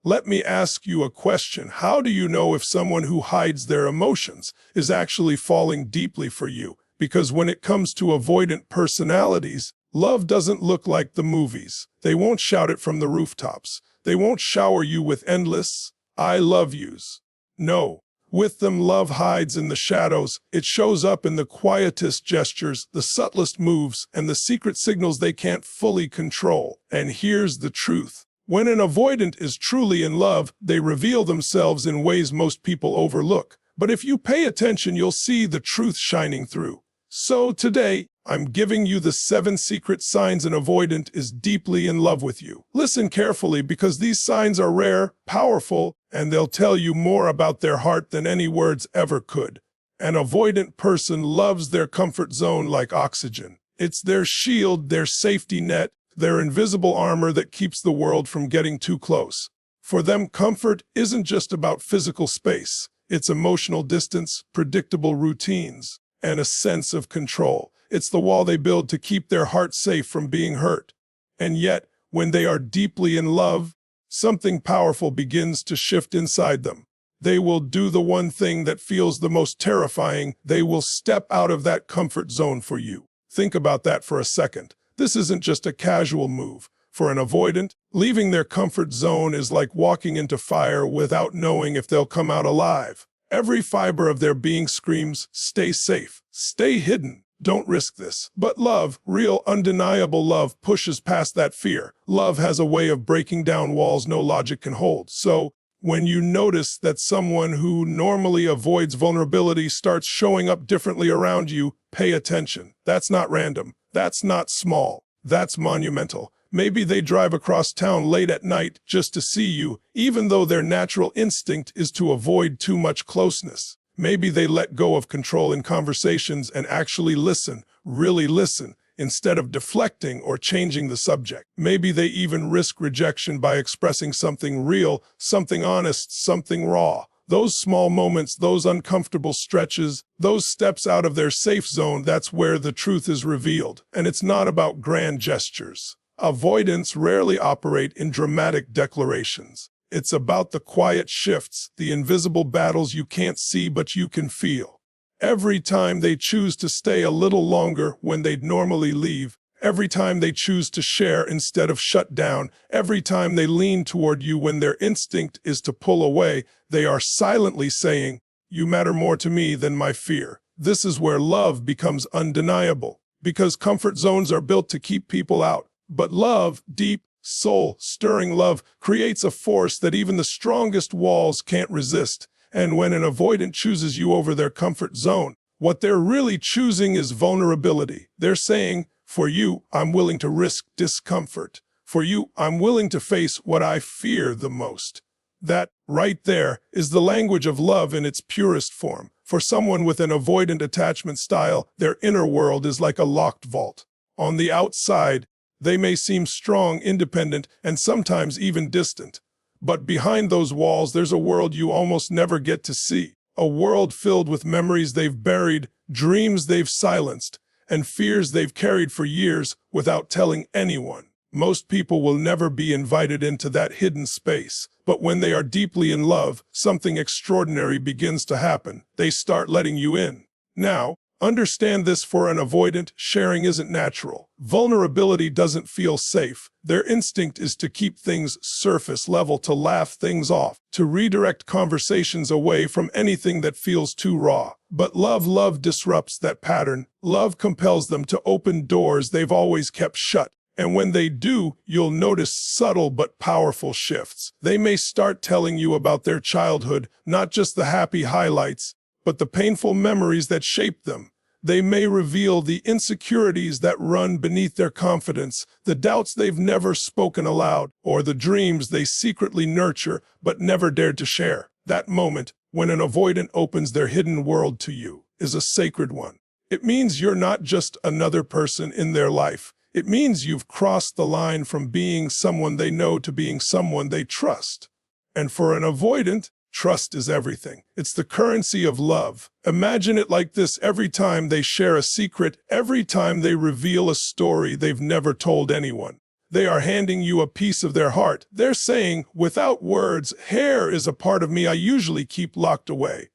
Let me ask you a question. How do you know if someone who hides their emotions is actually falling deeply for you? Because when it comes to avoidant personalities, love doesn't look like the movies. They won't shout it from the rooftops. They won't shower you with endless, I love yous. No. With them, love hides in the shadows. It shows up in the quietest gestures, the subtlest moves, and the secret signals they can't fully control. And here's the truth. When an avoidant is truly in love, they reveal themselves in ways most people overlook. But if you pay attention, you'll see the truth shining through. So today, I'm giving you the 7 secret signs an avoidant is deeply in love with you. Listen carefully because these signs are rare, powerful, and they'll tell you more about their heart than any words ever could. An avoidant person loves their comfort zone like oxygen. It's their shield, their safety net, their invisible armor that keeps the world from getting too close. For them, comfort isn't just about physical space. It's emotional distance, predictable routines, and a sense of control. It's the wall they build to keep their heart safe from being hurt. And yet, when they are deeply in love, something powerful begins to shift inside them. They will do the one thing that feels the most terrifying. They will step out of that comfort zone for you. Think about that for a second. This isn't just a casual move. For an avoidant, leaving their comfort zone is like walking into fire without knowing if they'll come out alive. Every fiber of their being screams, stay safe, stay hidden, don't risk this. But love, real undeniable love, pushes past that fear. Love has a way of breaking down walls no logic can hold. So, when you notice that someone who normally avoids vulnerability starts showing up differently around you, pay attention. That's not random. That's not small. That's monumental. Maybe they drive across town late at night just to see you, even though their natural instinct is to avoid too much closeness. Maybe they let go of control in conversations and actually listen, really listen, instead of deflecting or changing the subject. Maybe they even risk rejection by expressing something real, something honest, something raw. Those small moments, those uncomfortable stretches, those steps out of their safe zone, that's where the truth is revealed. And it's not about grand gestures. Avoidants rarely operate in dramatic declarations. It's about the quiet shifts, the invisible battles you can't see but you can feel. Every time they choose to stay a little longer when they'd normally leave, every time they choose to share instead of shut down, every time they lean toward you when their instinct is to pull away, they are silently saying, you matter more to me than my fear. This is where love becomes undeniable, because comfort zones are built to keep people out. But love, deep, soul-stirring love, creates a force that even the strongest walls can't resist. And when an avoidant chooses you over their comfort zone, what they're really choosing is vulnerability. They're saying, for you, I'm willing to risk discomfort. For you, I'm willing to face what I fear the most. That, right there, is the language of love in its purest form. For someone with an avoidant attachment style, their inner world is like a locked vault. On the outside, they may seem strong, independent, and sometimes even distant. But behind those walls, there's a world you almost never get to see. A world filled with memories they've buried, dreams they've silenced, and fears they've carried for years without telling anyone. Most people will never be invited into that hidden space. But when they are deeply in love, something extraordinary begins to happen. They start letting you in. Now, understand this: for an avoidant, sharing isn't natural. Vulnerability doesn't feel safe. Their instinct is to keep things surface level, to laugh things off, to redirect conversations away from anything that feels too raw. But love disrupts that pattern. Love compels them to open doors they've always kept shut. And when they do, you'll notice subtle but powerful shifts. They may start telling you about their childhood, not just the happy highlights, but the painful memories that shaped them. They may reveal the insecurities that run beneath their confidence, the doubts they've never spoken aloud, or the dreams they secretly nurture but never dared to share. That moment, when an avoidant opens their hidden world to you, is a sacred one. It means you're not just another person in their life. It means you've crossed the line from being someone they know to being someone they trust. And for an avoidant, trust is everything. It's the currency of love. Imagine it like this: every time they share a secret, every time they reveal a story they've never told anyone, They are handing you a piece of their heart. They're saying, without words, here is a part of me I usually keep locked away.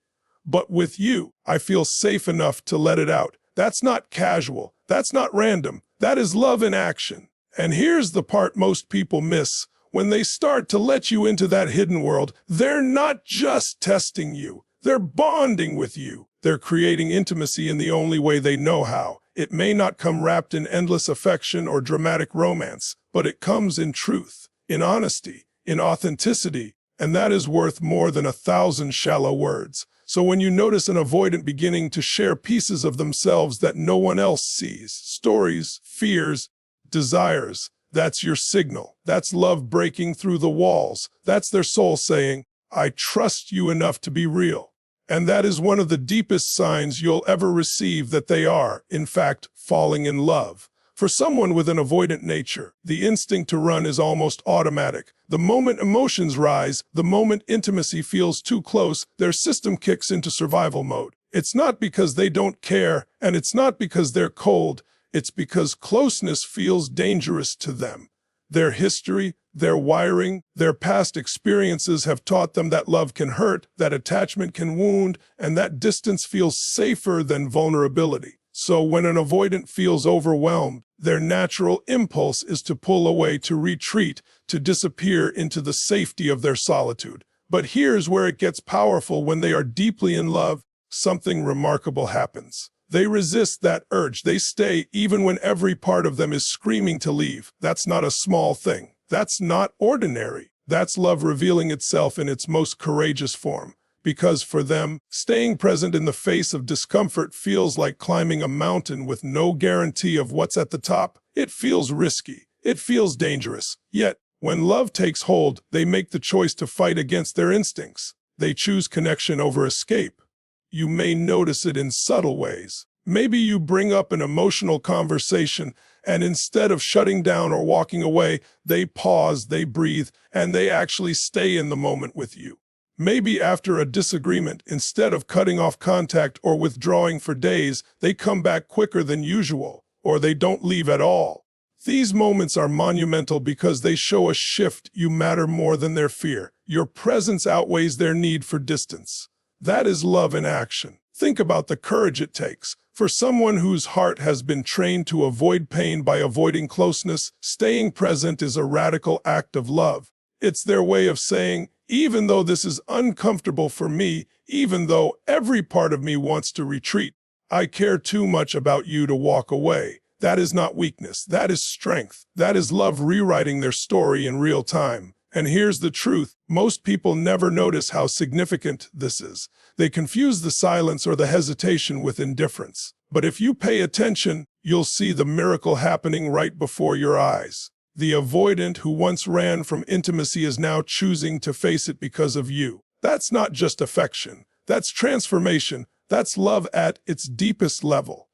But with you, I feel safe enough to let it out. That's not casual. That's not random. That is love in action. And here's the part most people miss. When they start to let you into that hidden world, they're not just testing you. They're bonding with you. They're creating intimacy in the only way they know how. It may not come wrapped in endless affection or dramatic romance, but it comes in truth, in honesty, in authenticity, and that is worth more than 1,000 shallow words. So when you notice an avoidant beginning to share pieces of themselves that no one else sees, stories, fears, desires, that's your signal. That's love breaking through the walls. That's their soul saying, I trust you enough to be real. And that is one of the deepest signs you'll ever receive that they are, in fact, falling in love. For someone with an avoidant nature, the instinct to run is almost automatic. The moment emotions rise, the moment intimacy feels too close, their system kicks into survival mode. It's not because they don't care, and it's not because they're cold. It's because closeness feels dangerous to them. Their history, their wiring, their past experiences have taught them that love can hurt, that attachment can wound, and that distance feels safer than vulnerability. So when an avoidant feels overwhelmed, their natural impulse is to pull away, to retreat, to disappear into the safety of their solitude. But here's where it gets powerful. When they are deeply in love, something remarkable happens. They resist that urge. They stay even when every part of them is screaming to leave. That's not a small thing. That's not ordinary. That's love revealing itself in its most courageous form. Because for them, staying present in the face of discomfort feels like climbing a mountain with no guarantee of what's at the top. It feels risky. It feels dangerous. Yet, when love takes hold, they make the choice to fight against their instincts. They choose connection over escape. You may notice it in subtle ways. Maybe you bring up an emotional conversation, and instead of shutting down or walking away, they pause, they breathe, and they actually stay in the moment with you. Maybe after a disagreement, instead of cutting off contact or withdrawing for days, they come back quicker than usual, or they don't leave at all. These moments are monumental because they show a shift. You matter more than their fear. Your presence outweighs their need for distance. That is love in action. Think about the courage it takes. For someone whose heart has been trained to avoid pain by avoiding closeness, staying present is a radical act of love. It's their way of saying, even though this is uncomfortable for me, even though every part of me wants to retreat, I care too much about you to walk away. That is not weakness. That is strength. That is love rewriting their story in real time. And here's the truth. Most people never notice how significant this is. They confuse the silence or the hesitation with indifference. But if you pay attention, you'll see the miracle happening right before your eyes. The avoidant who once ran from intimacy is now choosing to face it because of you. That's not just affection. That's transformation. That's love at its deepest level.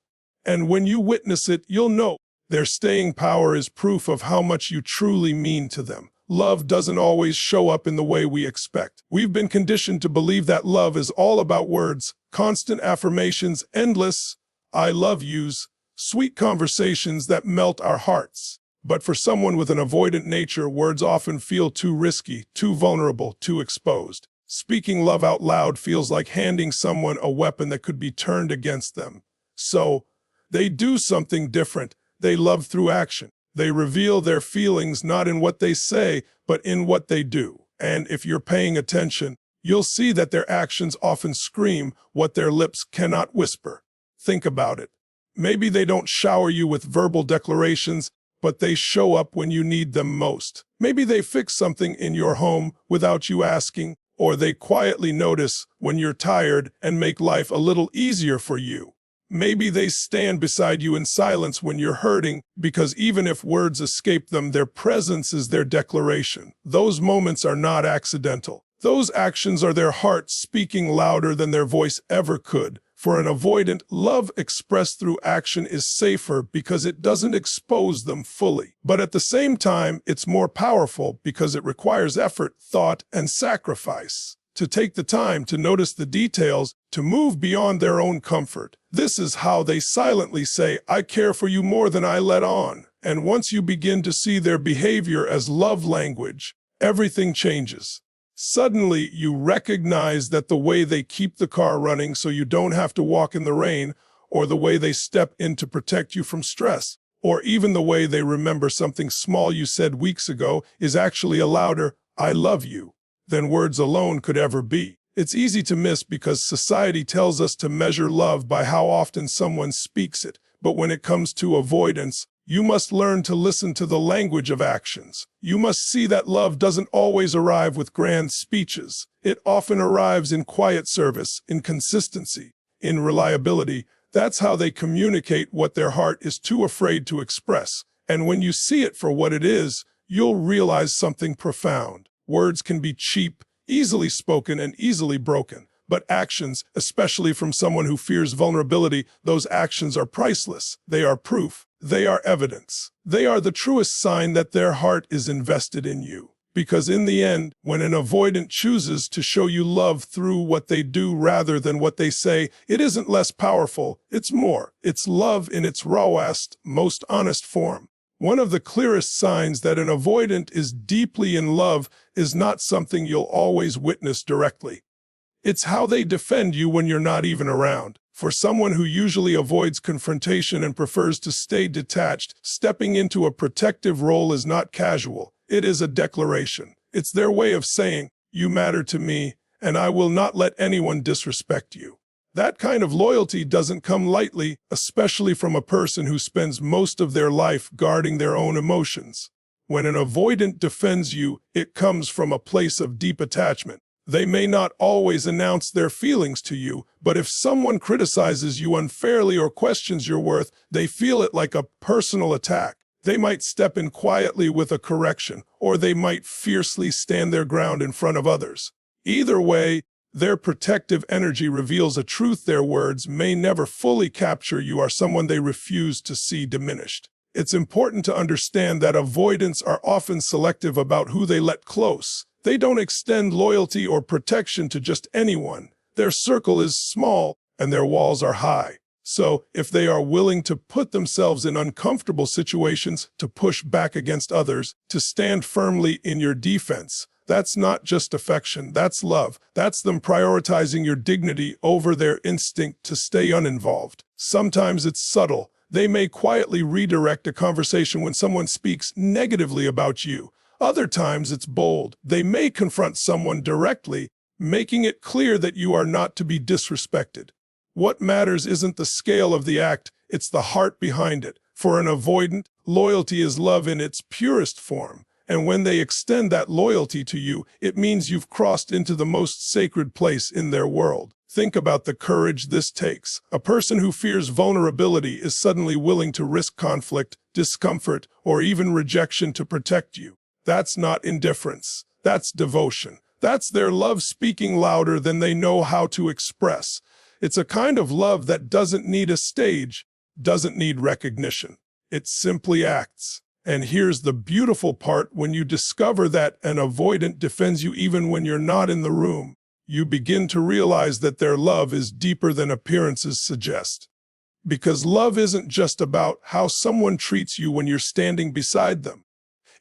And when you witness it, you'll know their staying power is proof of how much you truly mean to them. Love doesn't always show up in the way we expect. We've been conditioned to believe that love is all about words, constant affirmations, endless I love yous, sweet conversations that melt our hearts. But for someone with an avoidant nature, words often feel too risky, too vulnerable, too exposed. Speaking love out loud feels like handing someone a weapon that could be turned against them. So, they do something different. They love through action. They reveal their feelings not in what they say, but in what they do. And if you're paying attention, you'll see that their actions often scream what their lips cannot whisper. Think about it. Maybe they don't shower you with verbal declarations, but they show up when you need them most. Maybe they fix something in your home without you asking, or they quietly notice when you're tired and make life a little easier for you. Maybe they stand beside you in silence when you're hurting, because even if words escape them, their presence is their declaration. Those moments are not accidental. Those actions are their heart speaking louder than their voice ever could. For an avoidant, love expressed through action is safer because it doesn't expose them fully. But at the same time, it's more powerful because it requires effort, thought, and sacrifice. to take the time to notice the details, to move beyond their own comfort. This is how they silently say, "I care for you more than I let on." And once you begin to see their behavior as love language, everything changes. Suddenly, you recognize that the way they keep the car running so you don't have to walk in the rain, or the way they step in to protect you from stress, or even the way they remember something small you said weeks ago is actually a louder "I love you" than words alone could ever be. It's easy to miss because society tells us to measure love by how often someone speaks it. But when it comes to avoidance, you must learn to listen to the language of actions. You must see that love doesn't always arrive with grand speeches. It often arrives in quiet service, in consistency, in reliability. That's how they communicate what their heart is too afraid to express. And when you see it for what it is, you'll realize something profound. Words can be cheap, easily spoken, and easily broken. But actions, especially from someone who fears vulnerability, those actions are priceless. They are proof. They are evidence. They are the truest sign that their heart is invested in you. Because in the end, when an avoidant chooses to show you love through what they do rather than what they say, it isn't less powerful, it's more. It's love in its rawest, most honest form. One of the clearest signs that an avoidant is deeply in love is not something you'll always witness directly. It's how they defend you when you're not even around. For someone who usually avoids confrontation and prefers to stay detached, stepping into a protective role is not casual. It is a declaration. It's their way of saying, "You matter to me, and I will not let anyone disrespect you." That kind of loyalty doesn't come lightly, especially from a person who spends most of their life guarding their own emotions. When an avoidant defends you, it comes from a place of deep attachment. They may not always announce their feelings to you, but if someone criticizes you unfairly or questions your worth, they feel it like a personal attack. They might step in quietly with a correction, or they might fiercely stand their ground in front of others. Either way, their protective energy reveals a truth their words may never fully capture. You are someone they refuse to see diminished. It's important to understand that avoidants are often selective about who they let close. They don't extend loyalty or protection to just anyone. Their circle is small and their walls are high. So, if they are willing to put themselves in uncomfortable situations, to push back against others, to stand firmly in your defense, that's not just affection, that's love. That's them prioritizing your dignity over their instinct to stay uninvolved. Sometimes it's subtle. They may quietly redirect a conversation when someone speaks negatively about you. Other times it's bold. They may confront someone directly, making it clear that you are not to be disrespected. What matters isn't the scale of the act, it's the heart behind it. For an avoidant, loyalty is love in its purest form. And when they extend that loyalty to you, it means you've crossed into the most sacred place in their world. Think about the courage this takes. A person who fears vulnerability is suddenly willing to risk conflict, discomfort, or even rejection to protect you. That's not indifference. That's devotion. That's their love speaking louder than they know how to express. It's a kind of love that doesn't need a stage, doesn't need recognition. It simply acts. And here's the beautiful part: when you discover that an avoidant defends you even when you're not in the room, you begin to realize that their love is deeper than appearances suggest. Because love isn't just about how someone treats you when you're standing beside them.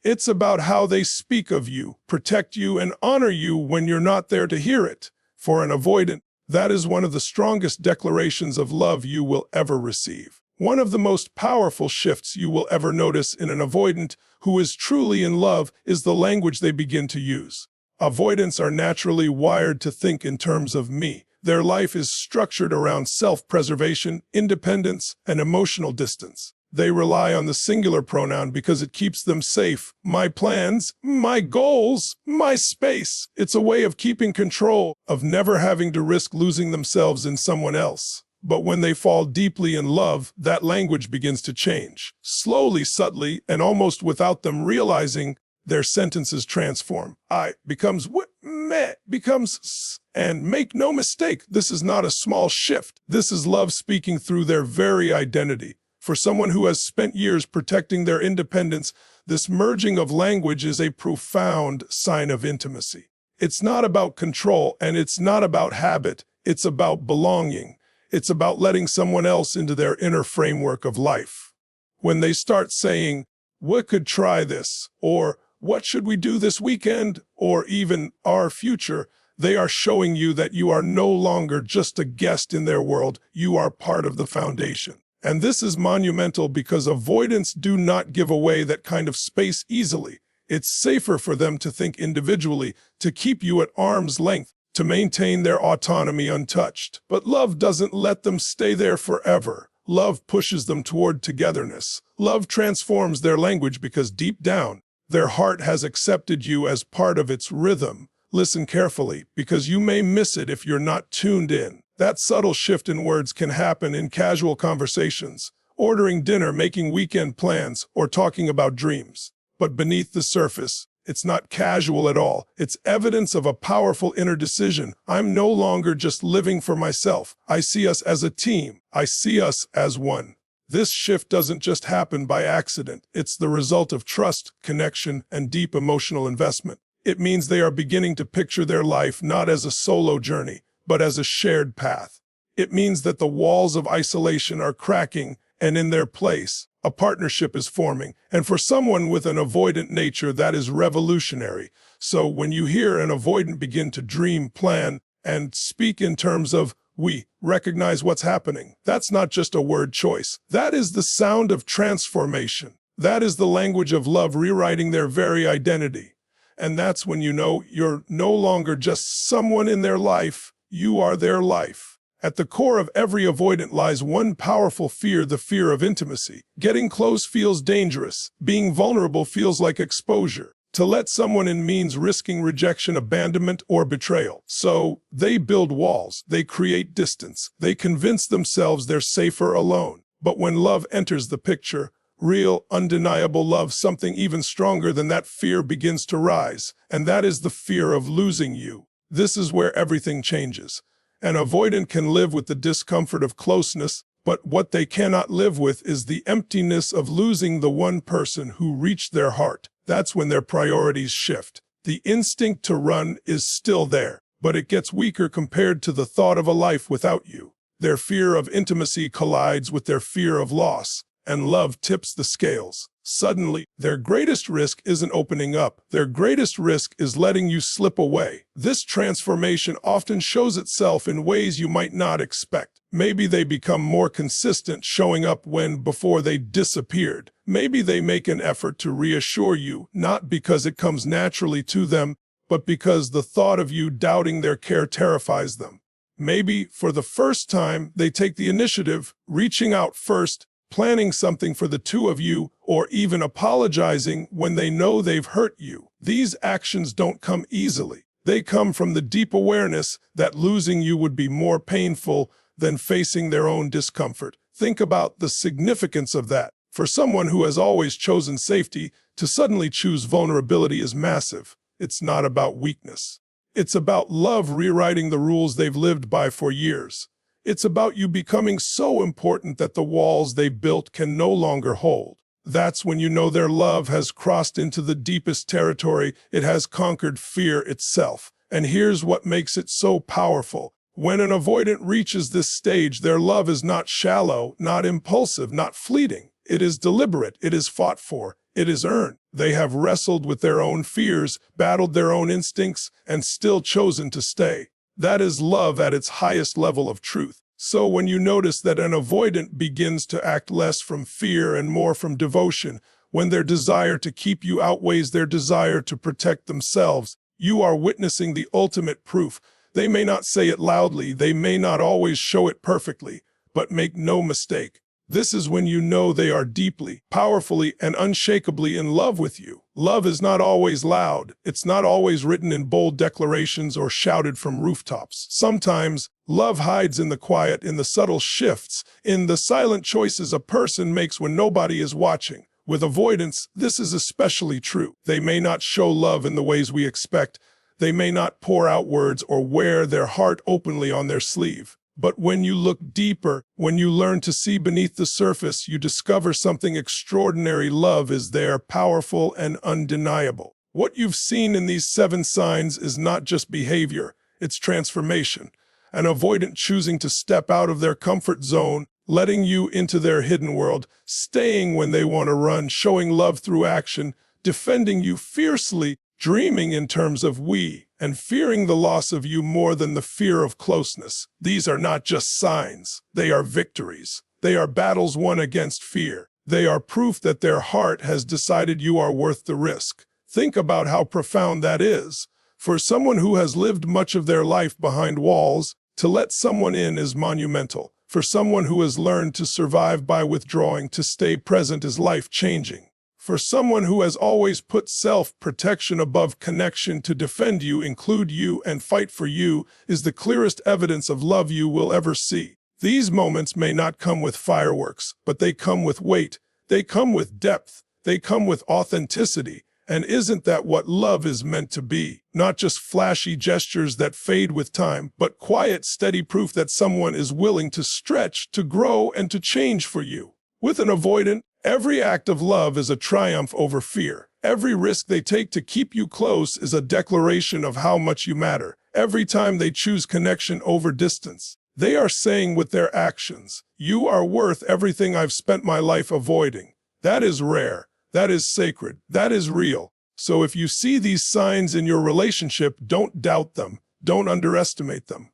It's about how they speak of you, protect you, and honor you when you're not there to hear it. For an avoidant, that is one of the strongest declarations of love you will ever receive. One of the most powerful shifts you will ever notice in an avoidant who is truly in love is the language they begin to use. Avoidants are naturally wired to think in terms of me. Their life is structured around self-preservation, independence, and emotional distance. They rely on the singular pronoun because it keeps them safe. My plans, my goals, my space. It's a way of keeping control, of never having to risk losing themselves in someone else. But when they fall deeply in love, that language begins to change. Slowly, subtly, and almost without them realizing, their sentences transform. I becomes what, me becomes s. And make no mistake, this is not a small shift. This is love speaking through their very identity. For someone who has spent years protecting their independence, this merging of language is a profound sign of intimacy. It's not about control, and it's not about habit. It's about belonging. It's about letting someone else into their inner framework of life. When they start saying, "We could try this," or "What should we do this weekend?" or even "Our future," they are showing you that you are no longer just a guest in their world. You are part of the foundation. And this is monumental because avoidants do not give away that kind of space easily. It's safer for them to think individually, to keep you at arm's length, to maintain their autonomy untouched. But love doesn't let them stay there forever. Love pushes them toward togetherness. Love transforms their language because deep down, their heart has accepted you as part of its rhythm. Listen carefully, because you may miss it if you're not tuned in. That subtle shift in words can happen in casual conversations, ordering dinner, making weekend plans, or talking about dreams. But beneath the surface, it's not casual at all. It's evidence of a powerful inner decision. I'm no longer just living for myself. I see us as a team. I see us as one. This shift doesn't just happen by accident. It's the result of trust, connection, and deep emotional investment. It means they are beginning to picture their life not as a solo journey, but as a shared path. It means that the walls of isolation are cracking, and in their place, a partnership is forming. And for someone with an avoidant nature, that is revolutionary. So when you hear an avoidant begin to dream, plan, and speak in terms of "we," recognize what's happening. That's not just a word choice. That is the sound of transformation. That is the language of love rewriting their very identity. And that's when you know you're no longer just someone in their life, you are their life. At the core of every avoidant lies one powerful fear, the fear of intimacy. Getting close feels dangerous. Being vulnerable feels like exposure. To let someone in means risking rejection, abandonment, or betrayal. So they build walls, they create distance, they convince themselves they're safer alone. But when love enters the picture, real, undeniable love, something even stronger than that fear begins to rise, and that is the fear of losing you. This is where everything changes. An avoidant can live with the discomfort of closeness, but what they cannot live with is the emptiness of losing the one person who reached their heart. That's when their priorities shift. The instinct to run is still there, but it gets weaker compared to the thought of a life without you. Their fear of intimacy collides with their fear of loss, and love tips the scales. Suddenly, their greatest risk isn't opening up. Their greatest risk is letting you slip away. This transformation often shows itself in ways you might not expect. Maybe they become more consistent, showing up when before they disappeared. Maybe they make an effort to reassure you, not because it comes naturally to them, but because the thought of you doubting their care terrifies them. Maybe, for the first time, they take the initiative, reaching out first, planning something for the two of you, or even apologizing when they know they've hurt you. These actions don't come easily. They come from the deep awareness that losing you would be more painful than facing their own discomfort. Think about the significance of that. For someone who has always chosen safety, to suddenly choose vulnerability is massive. It's not about weakness. It's about love rewriting the rules they've lived by for years. It's about you becoming so important that the walls they built can no longer hold. That's when you know their love has crossed into the deepest territory. It has conquered fear itself. And here's what makes it so powerful. When an avoidant reaches this stage, their love is not shallow, not impulsive, not fleeting. It is deliberate. It is fought for. It is earned. They have wrestled with their own fears, battled their own instincts, and still chosen to stay. That is love at its highest level of truth. So when you notice that an avoidant begins to act less from fear and more from devotion, when their desire to keep you outweighs their desire to protect themselves, you are witnessing the ultimate proof. They may not say it loudly, they may not always show it perfectly, but make no mistake. This is when you know they are deeply, powerfully, and unshakably in love with you. Love is not always loud. It's not always written in bold declarations or shouted from rooftops. Sometimes, love hides in the quiet, in the subtle shifts, in the silent choices a person makes when nobody is watching. With avoidants, this is especially true. They may not show love in the ways we expect. They may not pour out words or wear their heart openly on their sleeve. But when you look deeper, when you learn to see beneath the surface, you discover something extraordinary. Love is there, powerful and undeniable. What you've seen in these 7 signs is not just behavior, it's transformation. An avoidant choosing to step out of their comfort zone, letting you into their hidden world, staying when they want to run, showing love through action, defending you fiercely, dreaming in terms of we, and fearing the loss of you more than the fear of closeness. These are not just signs, they are victories. They are battles won against fear. They are proof that their heart has decided you are worth the risk. Think about how profound that is. For someone who has lived much of their life behind walls, to let someone in is monumental. For someone who has learned to survive by withdrawing, to stay present is life-changing. For someone who has always put self-protection above connection, to defend you, include you, and fight for you is the clearest evidence of love you will ever see. These moments may not come with fireworks, but they come with weight. They come with depth. They come with authenticity. And isn't that what love is meant to be? Not just flashy gestures that fade with time, but quiet, steady proof that someone is willing to stretch, to grow, and to change for you. With an avoidant, every act of love is a triumph over fear. Every risk they take to keep you close is a declaration of how much you matter. Every time they choose connection over distance, they are saying with their actions, "You are worth everything I've spent my life avoiding." That is rare. That is sacred. That is real. So if you see these signs in your relationship, don't doubt them. Don't underestimate them.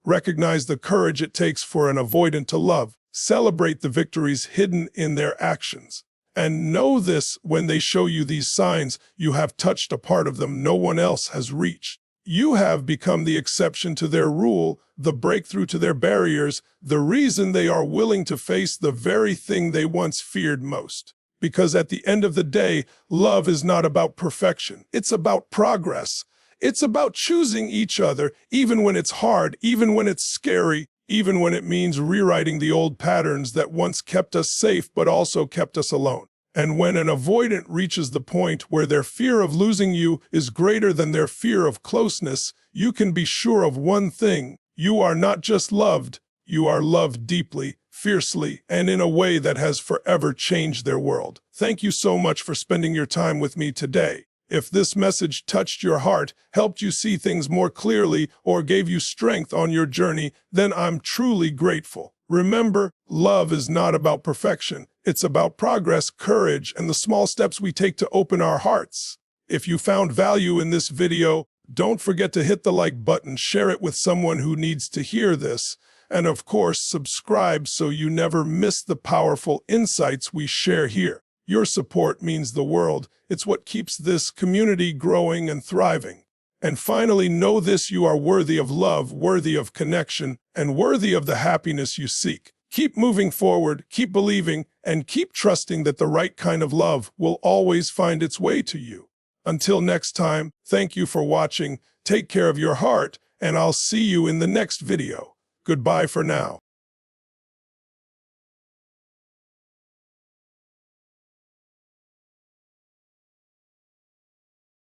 Recognize the courage it takes for an avoidant to love. Celebrate the victories hidden in their actions. And know this: when they show you these signs, you have touched a part of them no one else has reached. You have become the exception to their rule, the breakthrough to their barriers, the reason they are willing to face the very thing they once feared most. Because at the end of the day, love is not about perfection. It's about progress. It's about choosing each other, even when it's hard, even when it's scary, even when it means rewriting the old patterns that once kept us safe but also kept us alone. And when an avoidant reaches the point where their fear of losing you is greater than their fear of closeness, you can be sure of one thing: you are not just loved, you are loved deeply, fiercely, and in a way that has forever changed their world. Thank you so much for spending your time with me today. If this message touched your heart, helped you see things more clearly, or gave you strength on your journey, then I'm truly grateful. Remember, love is not about perfection. It's about progress, courage, and the small steps we take to open our hearts. If you found value in this video, don't forget to hit the like button, share it with someone who needs to hear this, and of course, subscribe so you never miss the powerful insights we share here. Your support means the world. It's what keeps this community growing and thriving. And finally, know this: you are worthy of love, worthy of connection, and worthy of the happiness you seek. Keep moving forward, keep believing, and keep trusting that the right kind of love will always find its way to you. Until next time, thank you for watching, take care of your heart, and I'll see you in the next video. Goodbye for now.